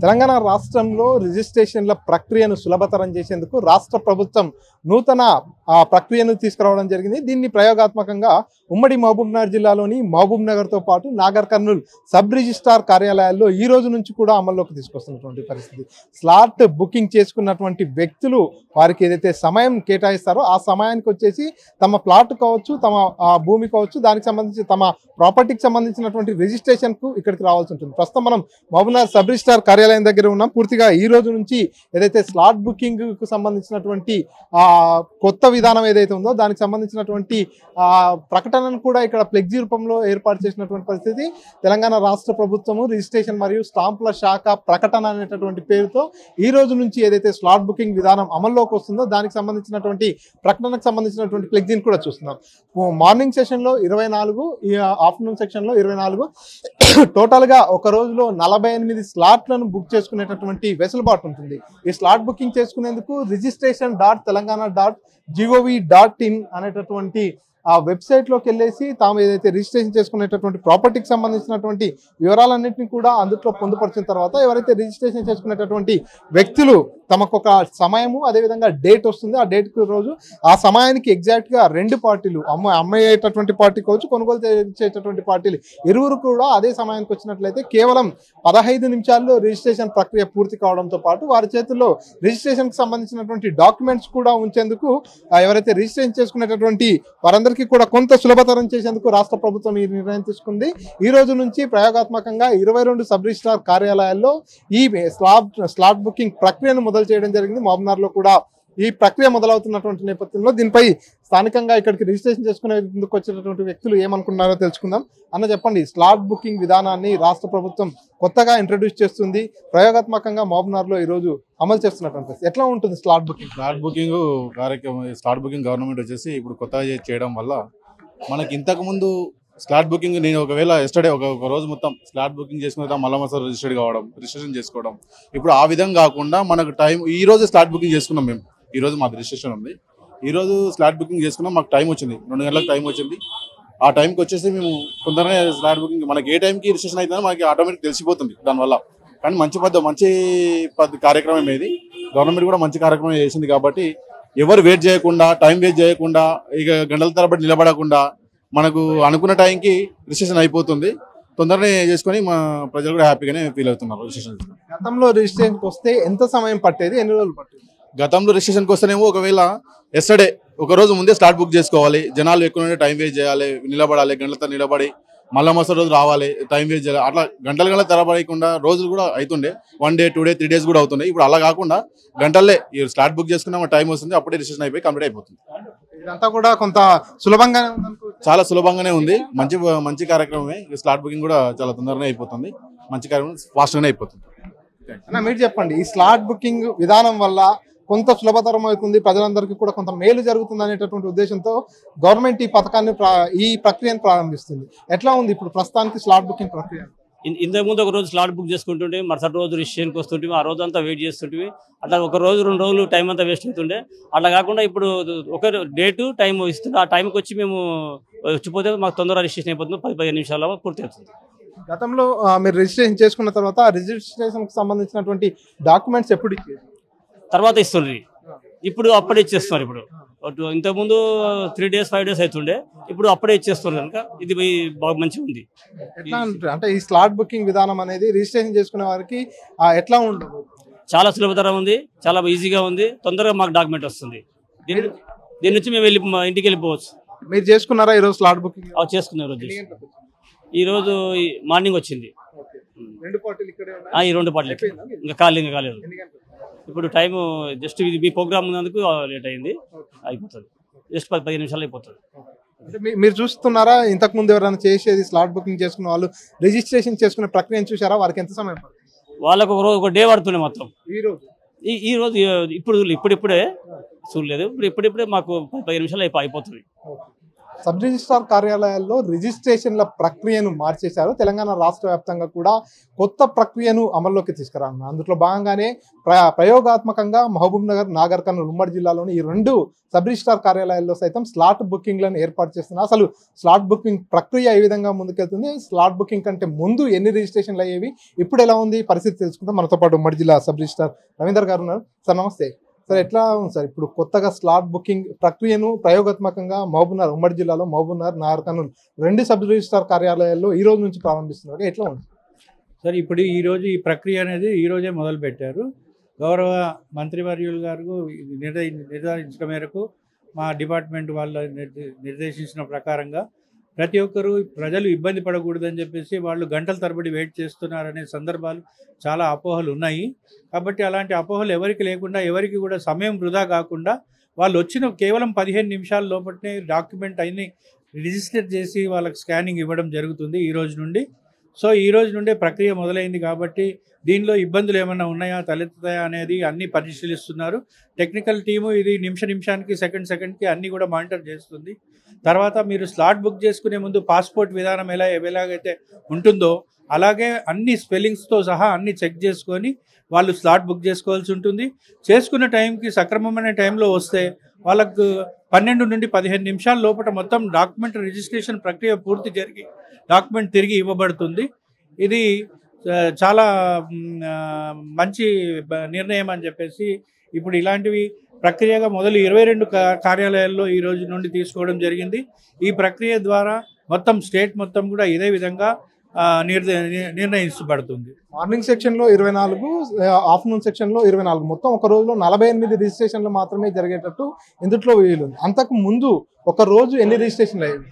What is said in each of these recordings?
తెలంగాణ రాష్ట్రంలో రిజిస్ట్రేషన్ల ప్రక్రియను సులభతరం చేసేందుకు రాష్ట్ర ప్రభుత్వం నూతన ప్రక్రియను తీసుకురావడం జరిగింది. దీన్ని ప్రయోగాత్మకంగా ఉమ్మడి మహబూబ్నగర్ జిల్లాలోని మహబూబ్నగర్తో పాటు నాగర్ కర్నూల్ సబ్ రిజిస్ట్రార్ కార్యాలయాల్లో ఈ రోజు నుంచి కూడా అమల్లోకి తీసుకొస్తున్నటువంటి పరిస్థితి. స్లాట్ బుకింగ్ చేసుకున్నటువంటి వ్యక్తులు వారికి ఏదైతే సమయం కేటాయిస్తారో ఆ సమయానికి వచ్చేసి తమ ప్లాట్ కావచ్చు, తమ భూమి కావచ్చు, దానికి సంబంధించి తమ ప్రాపర్టీకి సంబంధించినటువంటి రిజిస్ట్రేషన్కు ఇక్కడికి రావాల్సి ఉంటుంది. ప్రస్తుతం మనం మహబూబ్నగర్ సబ్ రిజిస్ట్రార్ కార్యాలయం దగ్గర ఉన్నాం. పూర్తిగా ఈ రోజు నుంచి ఏదైతే స్లాట్ బుకింగ్ కు సంబంధించినటువంటి కొత్త విధానం ఏదైతే ఉందో దానికి సంబంధించినటువంటి ప్రకటనను కూడా ఇక్కడ ఫ్లెక్సీ రూపంలో ఏర్పాటు చేసినటువంటి పరిస్థితి. తెలంగాణ రాష్ట్ర ప్రభుత్వము రిజిస్ట్రేషన్ మరియు స్టాంపుల శాఖ ప్రకటన అనేటటువంటి పేరుతో ఈ రోజు నుంచి ఏదైతే స్లాట్ బుకింగ్ విధానం అమల్లోకి వస్తుందో దానికి సంబంధించినటువంటి ప్రకటనకు సంబంధించినటువంటి ఫ్లెక్సీని కూడా చూస్తున్నాం. మార్నింగ్ సెషన్ లో 24, ఆఫ్టర్నూన్ సెక్షన్ లో 24, టోటల్ గా ఒక రోజులో 48 స్లాట్లను బుక్ చేసుకునేటటువంటి వెసులుబాటు ఉంటుంది. ఈ స్లాట్ బుకింగ్ చేసుకునేందుకు registration.telangana.gov.in అనేటటువంటి ఆ వెబ్సైట్ లోకి వెళ్ళేసి తాము ఏదైతే రిజిస్ట్రేషన్ చేసుకునేటటువంటి ప్రాపర్టీకి సంబంధించినటువంటి వివరాలన్నింటినీ కూడా అందులో పొందుపరిచిన తర్వాత ఎవరైతే రిజిస్ట్రేషన్ చేసుకునేటటువంటి వ్యక్తులు తమకు ఒక సమయము అదేవిధంగా డేట్ వస్తుంది. ఆ డేట్ రోజు ఆ సమయానికి ఎగ్జాక్ట్ గా రెండు పార్టీలు అమ్మేటటువంటి పార్టీ కావచ్చు, కొనుగోలు చేసేటటువంటి పార్టీలు ఇరువురు కూడా అదే సమయానికి వచ్చినట్లయితే కేవలం 15 నిమిషాల్లో రిజిస్ట్రేషన్ ప్రక్రియ పూర్తి కావడంతో పాటు వారి చేతుల్లో రిజిస్ట్రేషన్ కి సంబంధించినటువంటి డాక్యుమెంట్స్ కూడా ఉంచేందుకు ఎవరైతే రిజిస్ట్రేషన్ చేసుకునేటటువంటి వారందరికీ కూడా కొంత సులభతరం చేసేందుకు రాష్ట్ర ప్రభుత్వం ఈ నిర్ణయం తీసుకుంది. ఈ రోజు నుంచి ప్రయోగాత్మకంగా 22 సబ్ రిజిస్ట్రార్ కార్యాలయాల్లో ఈ స్లాట్ బుకింగ్ ప్రక్రియను మొదలు చేయడం జరిగింది. మహబూబ్నగర్ లో కూడా ఈ ప్రక్రియ మొదలవుతున్నటువంటి నేపథ్యంలో దీనిపై స్థానికంగా ఇక్కడికి రిజిస్ట్రేషన్ చేసుకునేందుకు వచ్చేటటువంటి వ్యక్తులు ఏమనుకున్నారో తెలుసుకుందాం. అన్న చెప్పండి, స్లాట్ బుకింగ్ విధానాన్ని రాష్ట్ర ప్రభుత్వం కొత్తగా ఇంట్రడ్యూస్ చేస్తుంది, ప్రయోగాత్మకంగా మహబూబ్నగర్ లో ఈ రోజు అమలు చేస్తున్నటువంటి ఎట్లా ఉంటుంది slot booking? Slot booking government వచ్చేసి ఇప్పుడు కొత్తగా చేయడం వల్ల మనకి ఇంతకు ముందు స్లాట్ బుకింగ్ నేను ఒకవేళ ఎస్టర్డే ఒక రోజు మొత్తం స్లాట్ బుకింగ్ చేసుకుని మళ్ళీ మసాలా రిజిస్ట్రేషన్ చేసుకోవడం, ఇప్పుడు ఆ విధంగా కాకుండా మనకు టైం ఈ రోజు స్లాట్ బుకింగ్ చేసుకున్నాం. మేము ఈ రోజు మాకు రిజిస్ట్రేషన్ ఉంది, ఈ రోజు స్లాట్ బుకింగ్ చేసుకున్నాం. మాకు టైం వచ్చింది, 2 గంటలకు టైం వచ్చింది. ఆ టైంకి వచ్చేసి మేము తొందరనే స్లాట్ బుకింగ్ మనకి ఏ టైంకి రిజిస్ట్రేషన్ అవుతుందో మనకి ఆటోమేటిక్ తెలిసిపోతుంది దానివల్ల. కానీ మంచి కార్యక్రమం ఇది, గవర్నమెంట్ కూడా మంచి కార్యక్రమం చేసింది. కాబట్టి ఎవరు వెయిట్ చేయకుండా, టైం వేస్ట్ చేయకుండా, ఇక గంటల తరబడి నిలబడకుండా మనకు అనుకున్న టైంకి రిజిస్ట్రేషన్ అయిపోతుంది. తొందరనే చేసుకొని మా ప్రజలు కూడా హ్యాపీగానే ఫీల్ అవుతున్నారు. రిజిస్ట్రేషన్ గతంలో రిజిస్ట్రేషన్కి వస్తే ఎంత సమయం పట్టేది, ఎన్ని రోజులు పట్టేది? గతంలో రిజిస్ట్రేషన్కి వస్తేనేమో ఒకవేళ ఎస్టర్డే ఒక రోజు ముందే స్లాట్ బుక్ చేసుకోవాలి, జనాలు ఎక్కువ టైం వేస్ట్ చేయాలి, నిలబడాలి, గంటలతో నిలబడి మళ్ళీ మరుసటి రోజు రావాలి, టైం వేస్ట్ చేయాలి. అట్లా గంటల తరబడకుండా రోజులు కూడా అవుతుండే, 1 డే 2 డే 3 డేస్ కూడా అవుతుండే. ఇప్పుడు అలా కాకుండా గంటల్లే ఈ స్లాట్ బుక్ చేసుకున్న టైం వస్తుంది, అప్పుడే రిజిస్ట్రేషన్ అయిపోయి కంప్లీట్ అయిపోతుంది. ఇదంతా కూడా కొంత సులభంగానే ఉంది, చాలా సులభంగానే ఉంది. మంచి కార్యక్రమమే. స్లాట్ బుకింగ్ కూడా చాలా తొందరగానే అయిపోతుంది, మంచి కార్యక్రమం, ఫాస్ట్గానే అయిపోతుంది. మీరు చెప్పండి, ఈ స్లాట్ బుకింగ్ విధానం వల్ల కొంత సులభతరం అవుతుంది, ప్రజలందరికీ కూడా కొంత మేలు జరుగుతుంది అనేటటువంటి ఉద్దేశంతో గవర్నమెంట్ ఈ ప్రక్రియను ప్రారంభిస్తుంది. ఎట్లా ఉంది ఇప్పుడు ప్రస్తుతానికి స్లాట్ బుకింగ్ ప్రక్రియ? ఇంతకుముందు ఒక రోజు స్లాట్ బుక్ చేసుకుంటుంటే మరుసటి రోజు రిజిస్ట్రేషన్కి వస్తుంటే ఆ రోజు అంతా వెయిట్ చేస్తుంటే అట్లా ఒక రోజు 2 రోజులు టైం అంతా వేస్ట్ అవుతుండే. అట్లా కాకుండా ఇప్పుడు ఒక డేటు టైం ఇస్తుంటే ఆ టైంకి వచ్చి మేము వచ్చిపోతే మాకు తొందరగా రిజిస్ట్రేషన్ అయిపోతుంది, 10-15 నిమిషాల్లో పూర్తి అవుతుంది. గతంలో మీరు రిజిస్ట్రేషన్ చేసుకున్న తర్వాత రిజిస్ట్రేషన్కి సంబంధించినటువంటి డాక్యుమెంట్స్ ఎప్పుడు ఇచ్చేది? తర్వాత ఇస్తుండ్రి, ఇప్పుడు అప్పుడే ఇచ్చేస్తున్నారు. ఇప్పుడు ఇంతకుముందు 3 days 5 days అవుతుండే, ఇప్పుడు అప్పుడే ఇచ్చేస్తున్నారు కనుక ఇది బాగా మంచిగా ఉంది. ఎట్లా అంటే ఈ స్లాట్ బుకింగ్ విధానం అనేది రిజిస్ట్రేషన్ చేసుకునే వారికి ఎట్లా ఉండదు? చాలా సులభతరం ఉంది, చాలా ఈజీగా ఉంది, తొందరగా మాకు డాక్యుమెంట్ వస్తుంది. దీని నుంచి మేము ఇంటికి వెళ్ళిపోవచ్చు. మీరు చేసుకున్నారా ఈరోజు స్లాట్ బుకింగ్? చేసుకున్నాం. ఈ రోజు మార్నింగ్ వచ్చింది. ఈ 2 పార్టీలు ఇంకా కాలేదు. ఇప్పుడు టైం జస్ట్ ఇది మీ ప్రోగ్రామ్ ఉన్నందుకు లేట్ అయింది, అయిపోతుంది. జస్ట్ 10-15 నిమిషాలు అయిపోతుంది. మీరు చూస్తున్నారా, ఇంతకు ముందు ఎవరైనా చేసేది స్లాట్ బుకింగ్ చేసుకున్న వాళ్ళు రిజిస్ట్రేషన్ చేసుకునే ప్రక్రియను చూసారా? వారికి ఎంత సమయం పడుతుంది? వాళ్ళకు ఒక డే పడుతుండే మొత్తం. ఈ రోజు ఇప్పుడే చూడలేదు, ఇప్పుడిప్పుడే మాకు 15 నిమిషాలు అయిపోతుంది. సబ్ రిజిస్ట్రార్ కార్యాలయాల్లో రిజిస్ట్రేషన్ల ప్రక్రియను మార్చేశారు. తెలంగాణ రాష్ట్ర వ్యాప్తంగా కూడా కొత్త ప్రక్రియను అమల్లోకి తీసుకురానున్నారు. అందులో భాగంగానే ప్రయోగాత్మకంగా మహబూబ్ నగర్, నాగర్ కర్నూల్ ఉమ్మడి జిల్లాలోని ఈ 2 సబ్ రిజిస్ట్రార్ కార్యాలయాల్లో సైతం స్లాట్ బుకింగ్లను ఏర్పాటు చేస్తున్నారు. అసలు స్లాట్ బుకింగ్ ప్రక్రియ ఏ విధంగా ముందుకెళ్తుంది, స్లాట్ బుకింగ్ కంటే ముందు ఎన్ని రిజిస్ట్రేషన్లు అయ్యేవి, ఇప్పుడు ఎలా ఉంది పరిస్థితి తెలుసుకుంటాం. మనతో పాటు ఉమ్మడి జిల్లా సబ్ రిజిస్ట్రార్ రవీందర్ గారు ఉన్నారు. సార్ నమస్తే. సార్ ఎట్లా ఉంది సార్ ఇప్పుడు కొత్తగా స్లాట్ బుకింగ్ ప్రక్రియను ప్రయోగాత్మకంగా మహబూబ్నగర్ ఉమ్మడి జిల్లాలో మహబూబ్నగర్, నాగర్ కర్నూల్ 2 సబ్ రిజిస్ట్రార్ కార్యాలయాల్లో ఈ రోజు నుంచి ప్రారంభిస్తున్నారు, ఎట్లా ఉంది సార్? ఇప్పుడు ఈరోజు ఈ ప్రక్రియ అనేది ఈరోజే మొదలుపెట్టారు. గౌరవ మంత్రివర్యులు గారు నిర్ధారించిన మేరకు మా డిపార్ట్మెంట్ వాళ్ళ నిర్దేశించిన ప్రకారంగా ప్రతి ఒక్కరూ ప్రజలు ఇబ్బంది పడకూడదని చెప్పేసి వాళ్ళు గంటల తరబడి వెయిట్ చేస్తున్నారనే సందర్భాలు చాలా అపోహలు ఉన్నాయి. కాబట్టి అలాంటి అపోహలు ఎవరికి లేకుండా, ఎవరికి కూడా సమయం వృధా కాకుండా వాళ్ళు వచ్చిన కేవలం 15 నిమిషాల లోపలనే డాక్యుమెంట్ అన్ని రిజిస్టర్ చేసి వాళ్ళకి స్కానింగ్ ఇవ్వడం జరుగుతుంది ఈ రోజు నుండి. సో ఈ రోజు నుండే ప్రక్రియ మొదలైంది కాబట్టి దీనిలో ఇబ్బందులు ఏమైనా ఉన్నాయా, తలెత్తుతాయా అనేది అన్నీ పరిశీలిస్తున్నారు. టెక్నికల్ టీము ఇది నిమిషానికి సెకండ్కి అన్నీ కూడా మానిటర్ చేస్తుంది. తర్వాత మీరు స్లాట్ బుక్ చేసుకునే ముందు పాస్పోర్ట్ విధానం ఎలాగైతే ఉంటుందో అలాగే అన్ని స్పెల్లింగ్స్తో సహా అన్ని చెక్ చేసుకొని వాళ్ళు స్లాట్ బుక్ చేసుకోవాల్సి ఉంటుంది. చేసుకున్న టైంకి సక్రమమైన టైంలో వస్తే వాళ్ళకు 12 నుండి 15 నిమిషాల లోపల మొత్తం డాక్యుమెంట్ రిజిస్ట్రేషన్ ప్రక్రియ పూర్తి జరిగి డాక్యుమెంట్ తిరిగి ఇవ్వబడుతుంది. ఇది చాలా మంచి నిర్ణయం అని చెప్పేసి ఇప్పుడు ఇలాంటివి ప్రక్రియగా మొదలు 22 కార్యాలయాల్లో ఈ రోజు నుండి తీసుకోవడం జరిగింది. ఈ ప్రక్రియ ద్వారా మొత్తం స్టేట్ మొత్తం కూడా ఇదే విధంగా నిర్ణయించబడుతుంది. మార్నింగ్ సెక్షన్లో 24, ఆఫ్టర్నూన్ సెక్షన్లో 24, మొత్తం ఒక రోజులో 48 రిజిస్ట్రేషన్లు మాత్రమే జరిగేటట్టు ఇందులో వీలుంది. అంతకు ముందు ఒక రోజు ఎన్ని రిజిస్ట్రేషన్లు అయ్యాయి?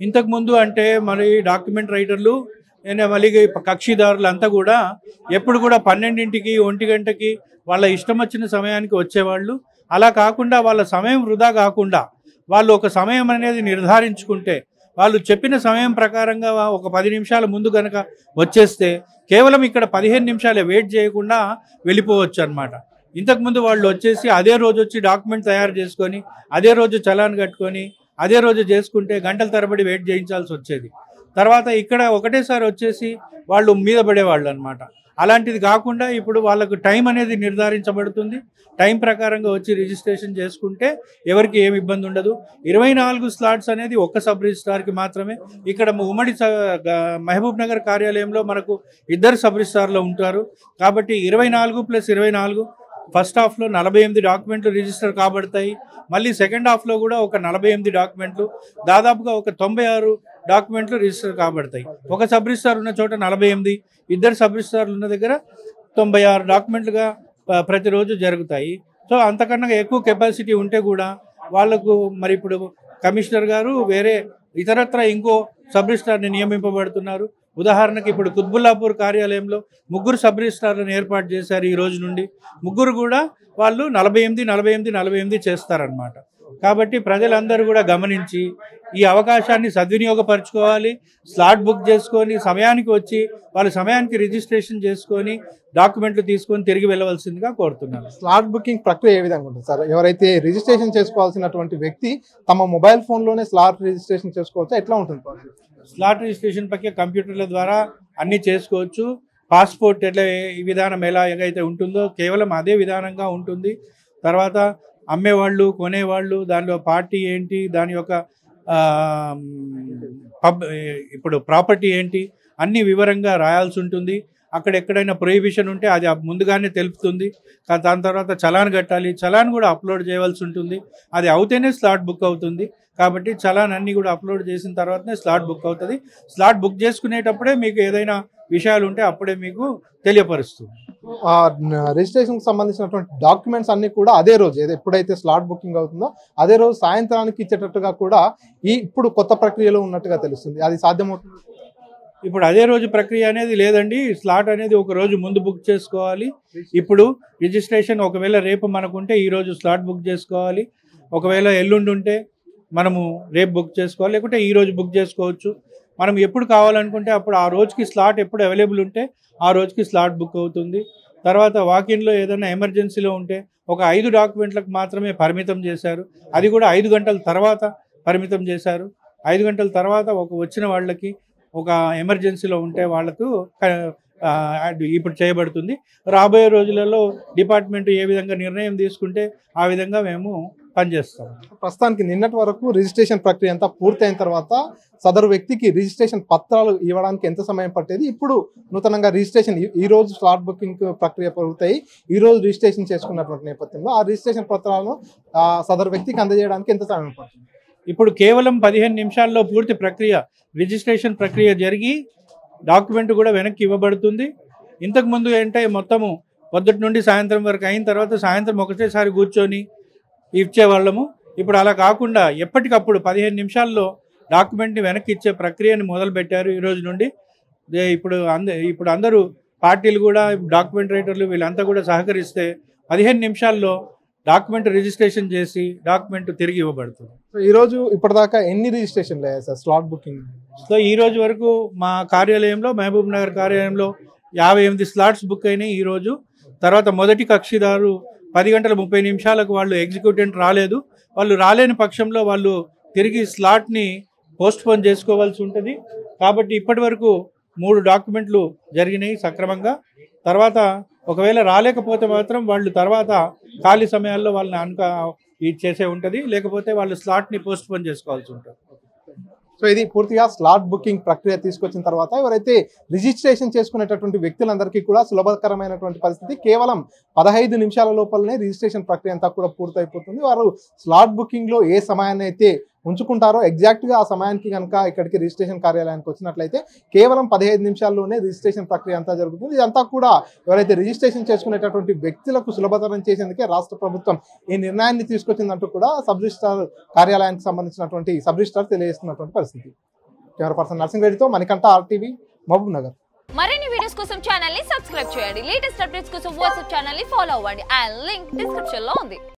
ఇంతకు ముందు అంటే మరి డాక్యుమెంట్ రైటర్లు మళ్ళీ కక్షిదారులు అంతా కూడా ఎప్పుడు కూడా 12ంటికి 1 గంటకి వాళ్ళ ఇష్టం వచ్చిన సమయానికి వచ్చేవాళ్ళు. అలా కాకుండా వాళ్ళ సమయం వృధా కాకుండా వాళ్ళు ఒక సమయం అనేది నిర్ధారించుకుంటే వాళ్ళు చెప్పిన సమయం ప్రకారంగా ఒక 10 నిమిషాల ముందు కనుక వచ్చేస్తే కేవలం ఇక్కడ 15 నిమిషాలే వెయిట్ చేయకుండా వెళ్ళిపోవచ్చు అన్నమాట. ఇంతకుముందు వాళ్ళు వచ్చేసి అదే రోజు వచ్చి డాక్యుమెంట్ తయారు చేసుకొని అదే రోజు చలాన్ కట్టుకొని అదే రోజు చేసుకుంటే గంటల తరబడి వెయిట్ చేయించాల్సి వచ్చేది. తర్వాత ఇక్కడ ఒకటేసారి వచ్చేసి వాళ్ళు మీద పడేవాళ్ళు అనమాట. అలాంటిది కాకుండా ఇప్పుడు వాళ్ళకు టైం అనేది నిర్ధారించబడుతుంది. టైం ప్రకారంగా వచ్చి రిజిస్ట్రేషన్ చేసుకుంటే ఎవరికి ఏమి ఇబ్బంది ఉండదు. 24 స్లాట్స్ అనేది ఒక్క సబ్ రిజిస్ట్రార్కి మాత్రమే. ఇక్కడ ఉమ్మడి మహబూబ్ నగర్ కార్యాలయంలో మనకు 2 సబ్ రిజిస్ట్రార్లు ఉంటారు కాబట్టి 24 + 24 ఫస్ట్ హాఫ్లో 48 డాక్యుమెంట్లు రిజిస్టర్ కాబడతాయి. మళ్ళీ సెకండ్ హాఫ్లో కూడా ఒక 48 డాక్యుమెంట్లు, దాదాపుగా ఒక 96 డాక్యుమెంట్లు రిజిస్టర్ కాబడతాయి. ఒక సబ్ రిజిస్ట్రార్ ఉన్న చోట 48, 2 సబ్ రిజిస్ట్రార్లు ఉన్న దగ్గర 96 డాక్యుమెంట్లుగా ప్రతిరోజు జరుగుతాయి. సో అంతకన్నా ఎక్కువ కెపాసిటీ ఉంటే కూడా వాళ్ళకు మరి ఇప్పుడు కమిషనర్ గారు వేరే ఇతరత్ర ఇంకో సబ్ రిజిస్ట్రార్ని నియమింపబడుతున్నారు. ఉదాహరణకి ఇప్పుడు కుత్బుల్లాపూర్ కార్యాలయంలో 3 సబ్ రిజిస్ట్రార్లను ఏర్పాటు చేశారు. ఈ రోజు నుండి 3 కూడా వాళ్ళు 48 చేస్తారనమాట. కాబట్టి ప్రజలందరూ కూడా గమనించి ఈ అవకాశాన్ని సద్వినియోగపరచుకోవాలి. స్లాట్ బుక్ చేసుకొని సమయానికి వచ్చి వాళ్ళ సమయానికి రిజిస్ట్రేషన్ చేసుకొని డాక్యుమెంట్లు తీసుకొని తిరిగి వెళ్ళవలసిందిగా కోరుతున్నాను. స్లాట్ బుకింగ్ ప్రక్రియ ఏ విధంగా ఉంటుంది సార్? ఎవరైతే రిజిస్ట్రేషన్ చేసుకోవాల్సినటువంటి వ్యక్తి తమ మొబైల్ ఫోన్లోనే స్లాట్ రిజిస్ట్రేషన్ చేసుకోవచ్చా, ఎట్లా ఉంటుంది? స్లాట్ రిజిస్ట్రేషన్ పక్క కంప్యూటర్ల ద్వారా అన్నీ చేసుకోవచ్చు. పాస్పోర్ట్ ఈ విధానం ఎలాగైతే ఉంటుందో కేవలం అదే విధానంగా ఉంటుంది. తర్వాత అమ్మేవాళ్ళు, కొనేవాళ్ళు, దానిలో పార్టీ ఏంటి, దాని యొక్క ఇప్పుడు ప్రాపర్టీ ఏంటి అన్ని వివరంగా రాయాల్సి ఉంటుంది. అక్కడ ఎక్కడైనా ప్రొహిబిషన్ ఉంటే అది ముందుగానే తెలుపుతుంది. దాని తర్వాత చలాన్ కట్టాలి, చలాన్ కూడా అప్లోడ్ చేయవలసి ఉంటుంది. అది అవుతేనే స్లాట్ బుక్ అవుతుంది. కాబట్టి చలాన్ అన్నీ కూడా అప్లోడ్ చేసిన తర్వాతనే స్లాట్ బుక్ అవుతుంది. స్లాట్ బుక్ చేసుకునేటప్పుడే మీకు ఏదైనా విషయాలు ఉంటే అప్పుడే మీకు తెలియపరుస్తుంది. రిజిస్ట్రేషన్కి సంబంధించినటువంటి డాక్యుమెంట్స్ అన్ని కూడా అదే రోజు ఎప్పుడైతే స్లాట్ బుకింగ్ అవుతుందో అదే రోజు సాయంత్రానికి ఇచ్చేటట్టుగా కూడా ఇప్పుడు కొత్త ప్రక్రియలో ఉన్నట్టుగా తెలుస్తుంది. అది సాధ్యమవుతుంది? ఇప్పుడు అదే రోజు ప్రక్రియ అనేది లేదండి. స్లాట్ అనేది ఒక రోజు ముందు బుక్ చేసుకోవాలి. ఇప్పుడు రిజిస్ట్రేషన్ ఒకవేళ రేపు మనకుంటే ఈ రోజు స్లాట్ బుక్ చేసుకోవాలి. ఒకవేళ ఎల్లుండి ఉంటే మనము రేపు బుక్ చేసుకోవాలి, లేకుంటే ఈ రోజు బుక్ చేసుకోవచ్చు. మనం ఎప్పుడు కావాలనుకుంటే అప్పుడు ఆ రోజుకి స్లాట్ ఎప్పుడు అవైలబుల్ ఉంటే ఆ రోజుకి స్లాట్ బుక్ అవుతుంది. తర్వాత వాకిన్లో ఏదైనా ఎమర్జెన్సీలో ఉంటే ఒక 5 డాక్యుమెంట్లకు మాత్రమే పరిమితం చేశారు. అది కూడా 5 గంటల తర్వాత పరిమితం చేశారు. 5 గంటల తర్వాత వచ్చిన వాళ్ళకి ఒక ఎమర్జెన్సీలో ఉంటే వాళ్ళకు ఇప్పుడు చేయబడుతుంది. రాబోయే రోజులలో డిపార్ట్మెంట్ ఏ విధంగా నిర్ణయం తీసుకుంటే ఆ విధంగా మేము పనిచేస్తాం. ప్రస్తుతానికి నిన్నటి వరకు రిజిస్ట్రేషన్ ప్రక్రియ అంతా పూర్తయిన తర్వాత సదరు వ్యక్తికి రిజిస్ట్రేషన్ పత్రాలు ఇవ్వడానికి ఎంత సమయం పట్టేది, ఇప్పుడు నూతనంగా రిజిస్ట్రేషన్ ఈ రోజు స్లాట్ బుకింగ్ ప్రక్రియ పూర్తయి ఈ రోజు రిజిస్ట్రేషన్ చేసుకున్నటువంటి నేపథ్యంలో ఆ రిజిస్ట్రేషన్ పత్రాలను సదరు వ్యక్తికి అందజేయడానికి ఎంత సమయం పడుతుంది? ఇప్పుడు కేవలం 15 నిమిషాల్లో పూర్తి ప్రక్రియ రిజిస్ట్రేషన్ ప్రక్రియ జరిగి డాక్యుమెంట్ కూడా వెనక్కి ఇవ్వబడుతుంది. ఇంతకుముందు ఏంటంటే మొత్తము పొద్దుటి నుండి సాయంత్రం వరకు అయిన తర్వాత సాయంత్రం ఒకటేసారి కూర్చొని ఇచ్చేవాళ్ళము. ఇప్పుడు అలా కాకుండా ఎప్పటికప్పుడు 15 నిమిషాల్లో డాక్యుమెంట్ని వెనక్కి ఇచ్చే ప్రక్రియని మొదలుపెట్టారు ఈ రోజు నుండి. ఇప్పుడు అందరూ పార్టీలు కూడా డాక్యుమెంట్ రైటర్లు వీళ్ళంతా కూడా సహకరిస్తే 15 నిమిషాల్లో డాక్యుమెంట్ రిజిస్ట్రేషన్ చేసి డాక్యుమెంట్ తిరిగి ఇవ్వబడుతుంది. సో ఈరోజు ఇప్పటిదాకా ఎన్ని రిజిస్ట్రేషన్లు అయ్యాయి సార్ స్లాట్ బుకింగ్? సో ఈ రోజు వరకు మా కార్యాలయంలో మహబూబ్ నగర్ కార్యాలయంలో 58 స్లాట్స్ బుక్ అయినాయి ఈరోజు. తర్వాత మొదటి కక్షిదారు 10 గంటల 30 నిమిషాలకు వాళ్ళు ఎగ్జిక్యూటెంట్ రాలేదు. వాళ్ళు రాలేని పక్షంలో వాళ్ళు తిరిగి స్లాట్ని పోస్ట్పోన్ చేసుకోవాల్సి ఉంటుంది. కాబట్టి ఇప్పటి వరకు 3 డాక్యుమెంట్లు జరిగినాయి సక్రమంగా. తర్వాత ఒకవేళ రాలేకపోతే మాత్రం వాళ్ళు తర్వాత ఖాళీ సమయాల్లో వాళ్ళని ఇది చేసే ఉంటుంది, లేకపోతే వాళ్ళు స్లాట్ని పోస్ట్పోన్ చేసుకోవాల్సి ఉంటుంది. సో ఇది పూర్తిగా స్లాట్ బుకింగ్ ప్రక్రియ తీసుకొచ్చిన తర్వాత ఎవరైతే రిజిస్ట్రేషన్ చేసుకునేటటువంటి వ్యక్తులందరికీ కూడా సులభకరమైనటువంటి పరిస్థితి. కేవలం 15 నిమిషాల లోపలనే రిజిస్ట్రేషన్ ప్రక్రియ అంతా కూడా పూర్తయిపోతుంది. వారు స్లాట్ బుకింగ్లో ఏ సమయాన్ని అయితే ఉంచుకుంటారో ఎగ్జాక్ట్గా ఆ సమయానికి కనుక ఇక్కడికి రిజిస్ట్రేషన్ కార్యాలయానికి వచ్చినట్లయితే కేవలం 15 నిమిషాల్లోనే రిజిస్ట్రేషన్ ప్రక్రియ అంతా జరుగుతుంది. ఇదంతా కూడా ఎవరైతే రిజిస్ట్రేషన్ చేసుకునేటటువంటి వ్యక్తులకు సులభతరం చేసేందుకే రాష్ట్ర ప్రభుత్వం ఈ నిర్ణయాన్ని తీసుకొచ్చిందంటూ కూడా సబ్ రిజిస్ట్రార్ కార్యాలయానికి సంబంధించినటువంటి సబ్ రిజిస్ట్రార్ తెలియజేస్తున్నటువంటి పరిస్థితి. కెమెరా పర్సన్ నర్సింగ్ రెడ్డితో మణికంఠ, RTV, మహబూబ్ నగర్. మరిన్ని వీడియోస్ కోసం ఛానల్ ని సబ్స్క్రైబ్ చేయండి. లేటెస్ట్ అప్డేట్స్ కోసం వాట్సాప్ ఛానల్ ని ఫాలో అవ్వండి. అండ్ లింక్ డిస్క్రిప్షన్ లో ఉంది.